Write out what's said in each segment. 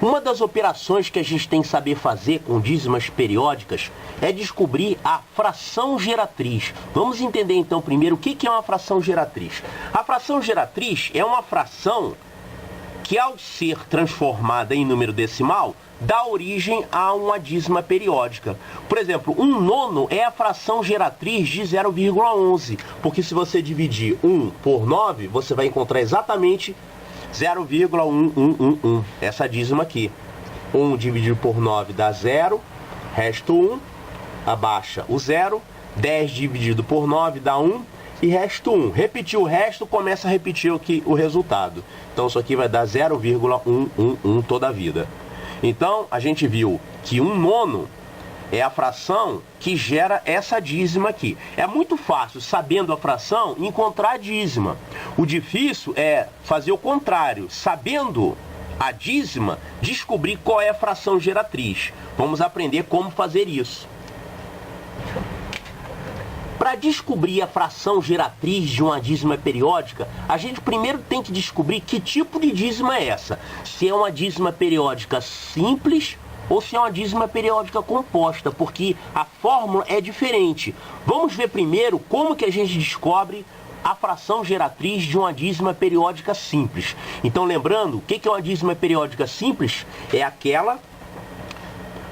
Uma das operações que a gente tem que saber fazer com dízimas periódicas é descobrir a fração geratriz. Vamos entender então primeiro o que é uma fração geratriz. A fração geratriz é uma fração que, ao ser transformada em número decimal, dá origem a uma dízima periódica. Por exemplo, 1/9 é a fração geratriz de 0,11, porque se você dividir 1 por 9, você vai encontrar exatamente 0,1111, essa dízima aqui. 1 dividido por 9 dá 0, resto 1, abaixa o 0, 10 dividido por 9 dá 1, e resto 1. Repetir o resto, começa a repetir o resultado. Então isso aqui vai dar 0,111 toda a vida. Então a gente viu que 1/9 é a fração que gera essa dízima aqui. É muito fácil, sabendo a fração, encontrar a dízima. O difícil é fazer o contrário. Sabendo a dízima, descobrir qual é a fração geratriz. Vamos aprender como fazer isso. Para descobrir a fração geratriz de uma dízima periódica, a gente primeiro tem que descobrir que tipo de dízima é essa. Se é uma dízima periódica simples ou se é uma dízima periódica composta, porque a fórmula é diferente. Vamos ver primeiro como que a gente descobre a fração geratriz de uma dízima periódica simples. Então, lembrando, o que é uma dízima periódica simples? É aquela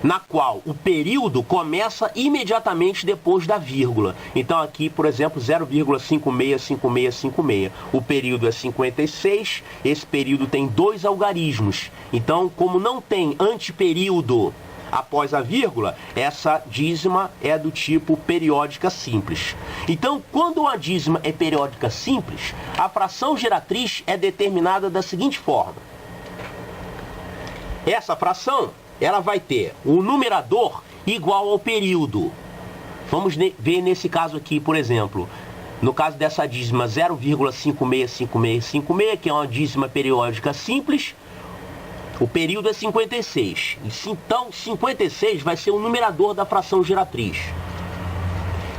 na qual o período começa imediatamente depois da vírgula. Então aqui, por exemplo, 0,565656. O período é 56, esse período tem 2 algarismos. Então, como não tem anteperíodo após a vírgula, essa dízima é do tipo periódica simples. Então, quando uma dízima é periódica simples, a fração geratriz é determinada da seguinte forma. Essa fração, ela vai ter o numerador igual ao período. Vamos ver nesse caso aqui, por exemplo, no caso dessa dízima 0,565656, que é uma dízima periódica simples, o período é 56. Então, 56 vai ser o numerador da fração geratriz.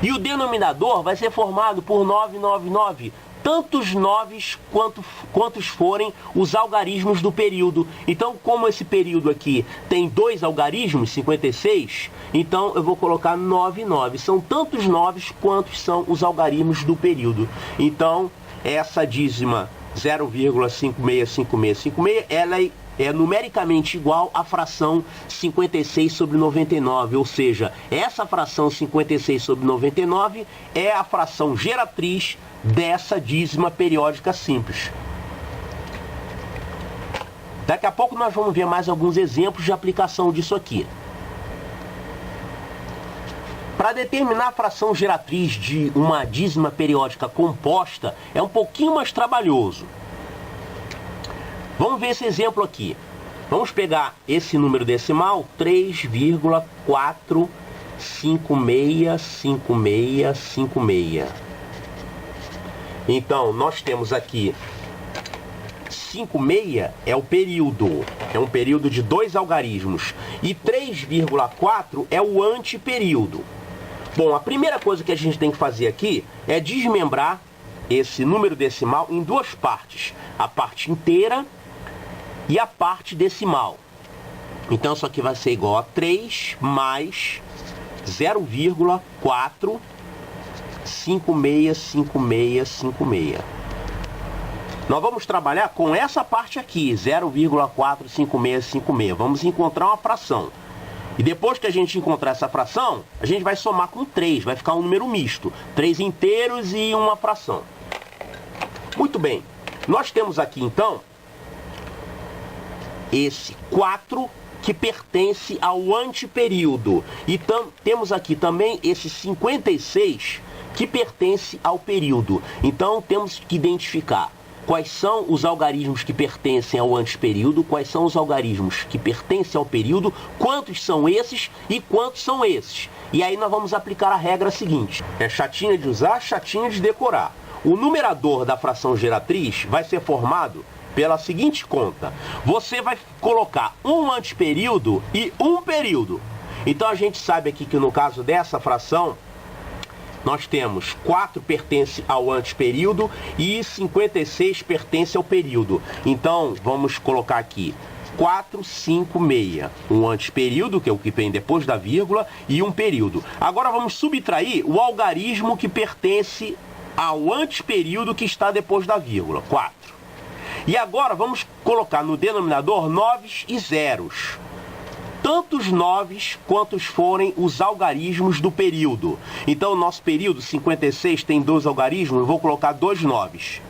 E o denominador vai ser formado por 999. Tantos 9 quantos forem os algarismos do período. Então, como esse período aqui tem 2 algarismos, 56, então eu vou colocar 99. São tantos 9 quantos são os algarismos do período. Então, essa dízima 0,565656, ela é numericamente igual à fração 56 sobre 99, ou seja, essa fração 56 sobre 99 é a fração geratriz dessa dízima periódica simples. Daqui a pouco nós vamos ver mais alguns exemplos de aplicação disso aqui. Para determinar a fração geratriz de uma dízima periódica composta é um pouquinho mais trabalhoso. Vamos ver esse exemplo aqui. Vamos pegar esse número decimal, 3,4565656. Então, nós temos aqui 56 é o período, é um período de 2 algarismos, e 3,4 é o anteperíodo. Bom, a primeira coisa que a gente tem que fazer aqui é desmembrar esse número decimal em 2 partes, a parte inteira e a parte decimal. Então isso aqui vai ser igual a 3 mais 0,4565656. Nós vamos trabalhar com essa parte aqui, 0,45656. Vamos encontrar uma fração. E depois que a gente encontrar essa fração, a gente vai somar com 3, vai ficar um número misto. 3 inteiros e uma fração. Muito bem. Nós temos aqui então esse 4 que pertence ao anteperíodo. E temos aqui também esse 56 que pertence ao período. Então temos que identificar quais são os algarismos que pertencem ao anteperíodo, quais são os algarismos que pertencem ao período, quantos são esses e quantos são esses. E aí nós vamos aplicar a regra seguinte. É chatinha de usar, chatinha de decorar. O numerador da fração geratriz vai ser formado pela seguinte conta. Você vai colocar um anteperíodo e um período. Então a gente sabe aqui que no caso dessa fração, nós temos 4 pertence ao anteperíodo e 56 pertence ao período. Então vamos colocar aqui 456. Um anteperíodo, que é o que vem depois da vírgula, e um período. Agora vamos subtrair o algarismo que pertence ao anteperíodo que está depois da vírgula, 4. E agora vamos colocar no denominador noves e zeros. Tantos noves quantos forem os algarismos do período. Então, o nosso período 56 tem 2 algarismos, eu vou colocar 2 noves.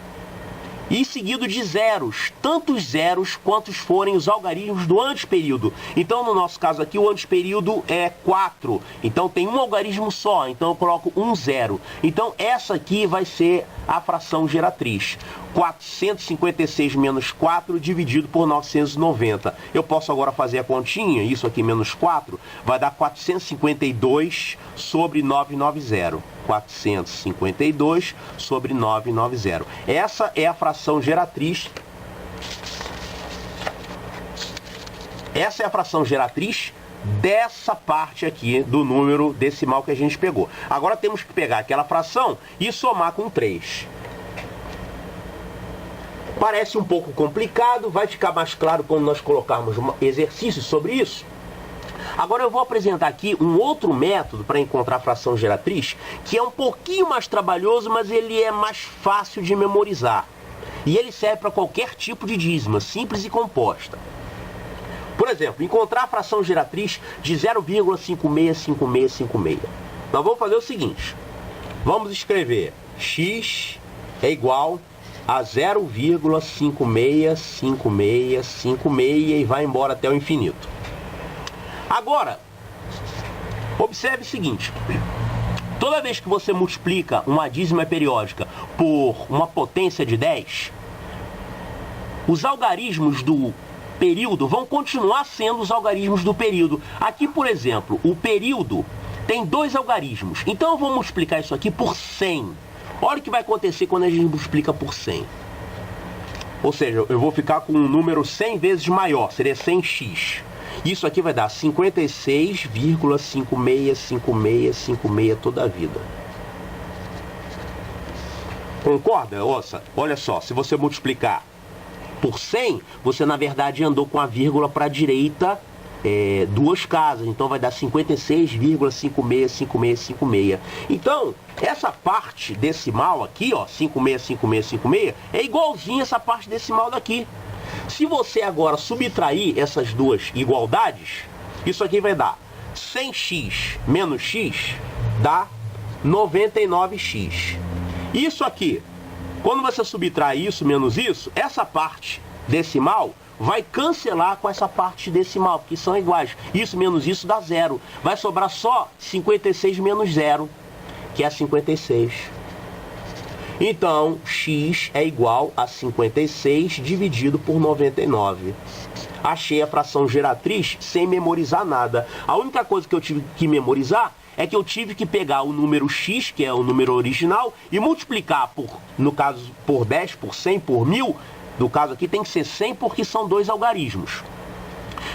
E seguido de zeros, tantos zeros quantos forem os algarismos do anteperíodo. Então, no nosso caso aqui, o anteperíodo é 4. Então, tem um algarismo só, então eu coloco 1 zero. Então, essa aqui vai ser a fração geratriz. 456 menos 4 dividido por 990. Eu posso agora fazer a continha, isso aqui menos 4, vai dar 452 sobre 990. 452 sobre 990. Essa é a fração geratriz. Essa é a fração geratriz dessa parte aqui do número decimal que a gente pegou. Agora temos que pegar aquela fração e somar com 3. Parece um pouco complicado, vai ficar mais claro quando nós colocarmos exercícios sobre isso. Agora eu vou apresentar aqui um outro método para encontrar a fração geratriz, que é um pouquinho mais trabalhoso, mas ele é mais fácil de memorizar. E ele serve para qualquer tipo de dízima, simples e composta. Por exemplo, encontrar a fração geratriz de 0,565656. Nós vamos fazer o seguinte. Vamos escrever x é igual a 0,565656 e vai embora até o infinito. Agora, observe o seguinte. Toda vez que você multiplica uma dízima periódica por uma potência de 10, os algarismos do período vão continuar sendo os algarismos do período. Aqui, por exemplo, o período tem 2 algarismos. Então eu vou multiplicar isso aqui por 100. Olha o que vai acontecer quando a gente multiplica por 100. Ou seja, eu vou ficar com um número 100 vezes maior, seria 100x. Isso aqui vai dar 56,565656 toda a vida. Concorda? Olha só, se você multiplicar por 100, você na verdade andou com a vírgula para a direita 2 casas. Então vai dar 56,565656. Então, essa parte decimal aqui, ó, 565656, é igualzinha essa parte decimal daqui. Se você agora subtrair essas duas igualdades, isso aqui vai dar 100x menos x dá 99x. Isso aqui, quando você subtrai isso menos isso, essa parte decimal vai cancelar com essa parte decimal, porque são iguais. Isso menos isso dá 0. Vai sobrar só 56 menos 0, que é 56. Então, x é igual a 56 dividido por 99. Achei a fração geratriz sem memorizar nada. A única coisa que eu tive que memorizar é que eu tive que pegar o número x, que é o número original, e multiplicar no caso, por 10, por 100, por 1000. No caso aqui tem que ser 100 porque são 2 algarismos.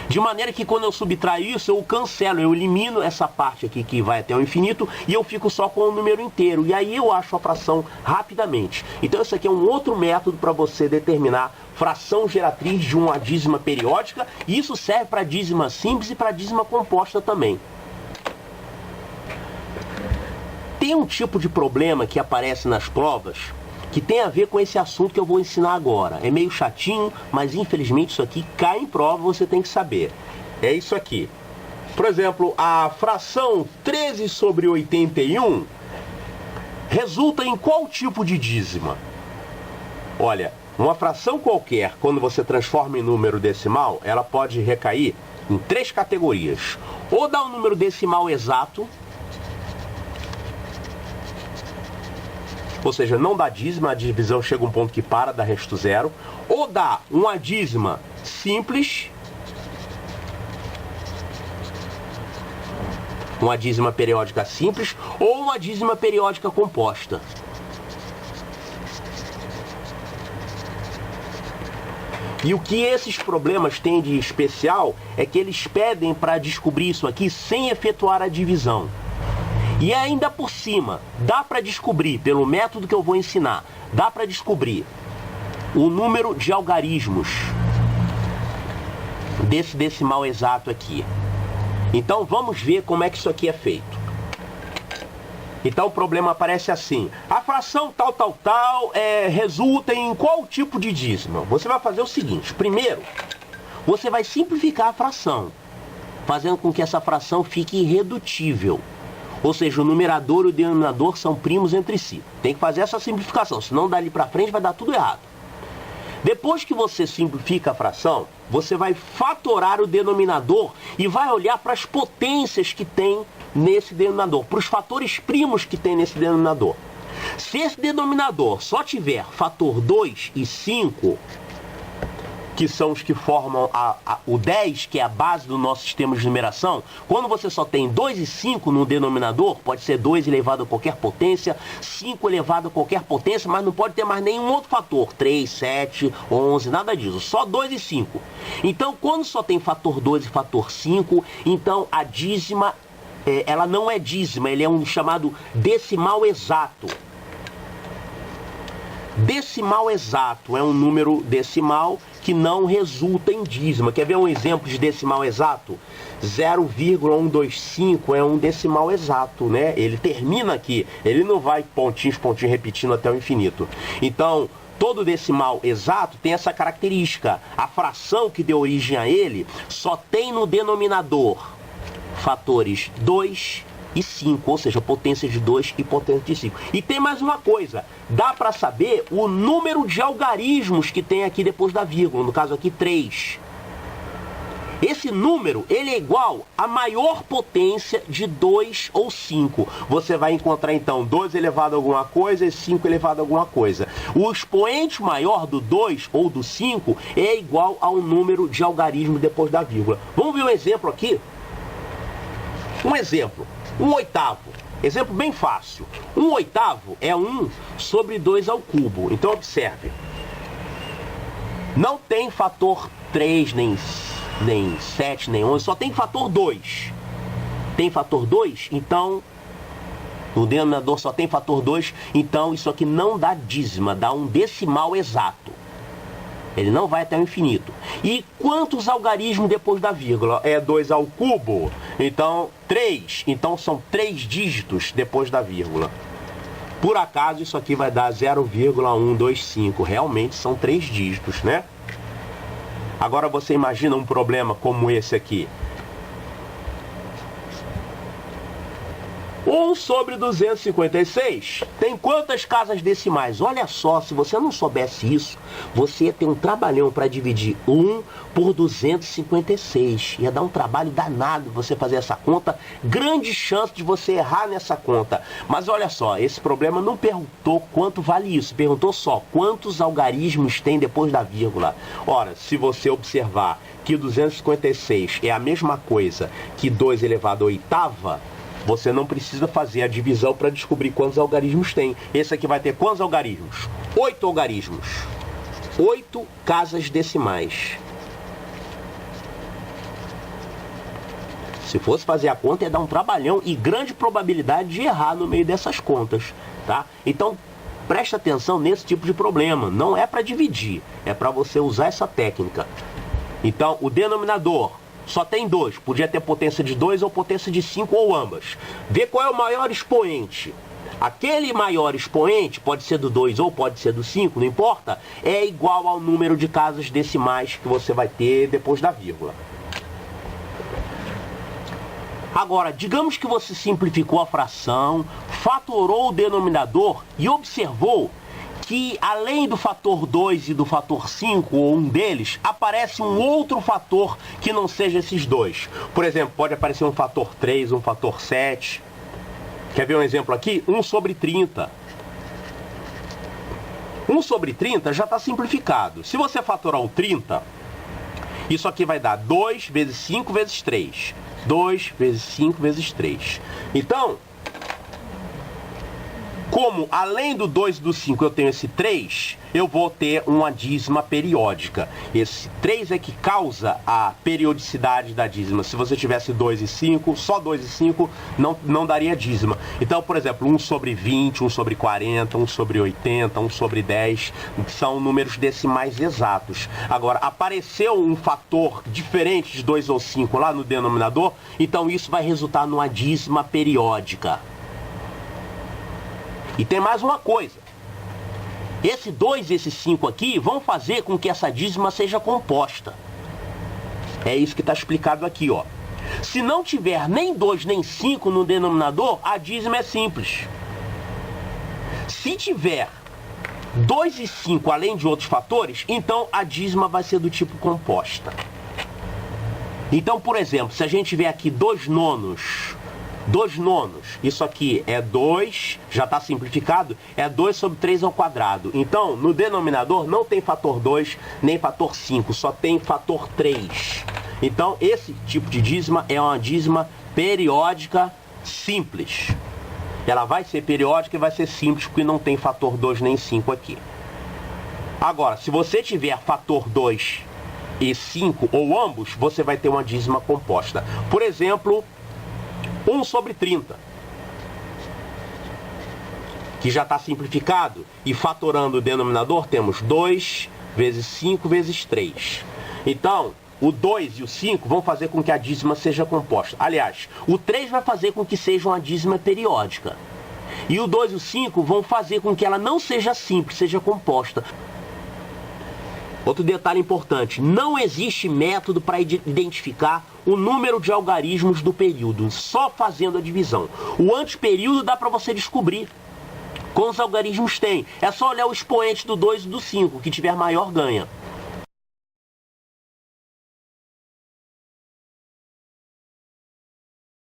De maneira que quando eu subtraio isso, eu cancelo, eu elimino essa parte aqui que vai até o infinito e eu fico só com o número inteiro. E aí eu acho a fração rapidamente. Então isso aqui é um outro método para você determinar fração geratriz de uma dízima periódica. E isso serve para dízima simples e para dízima composta também. Tem um tipo de problema que aparece nas provas que tem a ver com esse assunto que eu vou ensinar agora. É meio chatinho, mas infelizmente isso aqui cai em prova, você tem que saber. É isso aqui. Por exemplo, a fração 13 sobre 81 resulta em qual tipo de dízima? Olha, uma fração qualquer, quando você transforma em número decimal, ela pode recair em 3 categorias. Ou dá um número decimal exato, ou seja, não dá dízima, a divisão chega a um ponto que para, dá resto zero. Ou dá uma dízima simples, uma dízima periódica simples, ou uma dízima periódica composta. E o que esses problemas têm de especial é que eles pedem para descobrir isso aqui sem efetuar a divisão. E ainda por cima, dá para descobrir, pelo método que eu vou ensinar, dá para descobrir o número de algarismos desse decimal exato aqui. Então vamos ver como é que isso aqui é feito. Então o problema aparece assim: a fração tal, resulta em qual tipo de dízimo? Você vai fazer o seguinte: primeiro, você vai simplificar a fração, fazendo com que essa fração fique irredutível. Ou seja, o numerador e o denominador são primos entre si. Tem que fazer essa simplificação, senão dali para frente vai dar tudo errado. Depois que você simplifica a fração, você vai fatorar o denominador e vai olhar para as potências que tem nesse denominador, para os fatores primos que tem nesse denominador. Se esse denominador só tiver fator 2 e 5, que são os que formam o 10, que é a base do nosso sistema de numeração, quando você só tem 2 e 5 no denominador, pode ser 2 elevado a qualquer potência, 5 elevado a qualquer potência, mas não pode ter mais nenhum outro fator, 3, 7, 11, nada disso, só 2 e 5. Então, quando só tem fator 2 e fator 5, então a dízima, ela não é dízima, ele é um chamado decimal exato. Decimal exato é um número decimal que não resulta em dízima. Quer ver um exemplo de decimal exato? 0,125 é um decimal exato, né? Ele termina aqui, ele não vai pontinhos, repetindo até o infinito. Então, todo decimal exato tem essa característica. A fração que deu origem a ele só tem no denominador fatores 2 e 5, ou seja, potência de 2 e potência de 5. E tem mais uma coisa, dá para saber o número de algarismos que tem aqui depois da vírgula, no caso aqui 3. Esse número, ele é igual à maior potência de 2 ou 5. Você vai encontrar então 2 elevado a alguma coisa e 5 elevado a alguma coisa. O expoente maior do 2 ou do 5 é igual ao número de algarismos depois da vírgula. Vamos ver um exemplo aqui? Um exemplo. 1/8. Exemplo bem fácil. 1/8 é 1 sobre 2 ao cubo. Então observe. Não tem fator 3, nem 7, nem 11. Só tem fator 2. Tem fator 2? Então, no denominador só tem fator 2. Então isso aqui não dá dízima, dá um decimal exato. Ele não vai até o infinito. E quantos algarismos depois da vírgula? É 2 ao cubo. Então, 3. Então, são 3 dígitos depois da vírgula. Por acaso, isso aqui vai dar 0,125. Realmente são 3 dígitos, né? Agora, você imagina um problema como esse aqui. 1 sobre 256 tem quantas casas decimais? Olha só, se você não soubesse isso, você ia ter um trabalhão para dividir 1 por 256. Ia dar um trabalho danado você fazer essa conta. Grande chance de você errar nessa conta. Mas olha só, esse problema não perguntou quanto vale isso. Perguntou só quantos algarismos tem depois da vírgula. Ora, se você observar que 256 é a mesma coisa que 2 elevado à oitava, você não precisa fazer a divisão para descobrir quantos algarismos tem. Esse aqui vai ter quantos algarismos? 8 algarismos. 8 casas decimais. Se fosse fazer a conta, ia dar um trabalhão e grande probabilidade de errar no meio dessas contas, tá? Então, preste atenção nesse tipo de problema. Não é para dividir, é para você usar essa técnica. Então, o denominador só tem 2, podia ter potência de 2 ou potência de 5 ou ambas. Vê qual é o maior expoente. Aquele maior expoente, pode ser do 2 ou pode ser do 5, não importa, é igual ao número de casas decimais que você vai ter depois da vírgula. Agora, digamos que você simplificou a fração, fatorou o denominador e observou que além do fator 2 e do fator 5, ou um deles, aparece um outro fator que não seja esses dois. Por exemplo, pode aparecer um fator 3, um fator 7. Quer ver um exemplo aqui? 1 sobre 30. 1 sobre 30 já está simplificado. Se você fatorar o 30, isso aqui vai dar 2 vezes 5 vezes 3. 2 vezes 5 vezes 3. Então, como além do 2 e do 5 eu tenho esse 3, eu vou ter uma dízima periódica. Esse 3 é que causa a periodicidade da dízima. Se você tivesse 2 e 5, só 2 e 5 não daria dízima. Então, por exemplo, 1 sobre 20, 1 sobre 40, 1 sobre 80, 1 sobre 10, são números decimais exatos. Agora, apareceu um fator diferente de 2 ou 5 lá no denominador, então isso vai resultar numa dízima periódica. E tem mais uma coisa. Esse 2 e esse 5 aqui vão fazer com que essa dízima seja composta. É isso que está explicado aqui, ó. Se não tiver nem 2 nem 5 no denominador, a dízima é simples. Se tiver 2 e 5 além de outros fatores, então a dízima vai ser do tipo composta. Então, por exemplo, se a gente tiver aqui 2 nonos, isso aqui é 2, já está simplificado, é 2 sobre 3 ao quadrado. Então, no denominador não tem fator 2 nem fator 5, só tem fator 3. Então, esse tipo de dízima é uma dízima periódica simples. Ela vai ser periódica e vai ser simples porque não tem fator 2 nem 5 aqui. Agora, se você tiver fator 2 e 5 ou ambos, você vai ter uma dízima composta. Por exemplo, 1 sobre 30, que já está simplificado, e fatorando o denominador temos 2 vezes 5 vezes 3. Então, o 2 e o 5 vão fazer com que a dízima seja composta. Aliás, o 3 vai fazer com que seja uma dízima periódica. E o 2 e o 5 vão fazer com que ela não seja simples, seja composta. Outro detalhe importante, não existe método para identificar o número de algarismos do período, só fazendo a divisão. O antiperíodo dá para você descobrir quantos algarismos tem. É só olhar o expoente do 2 e do 5, que tiver maior ganha.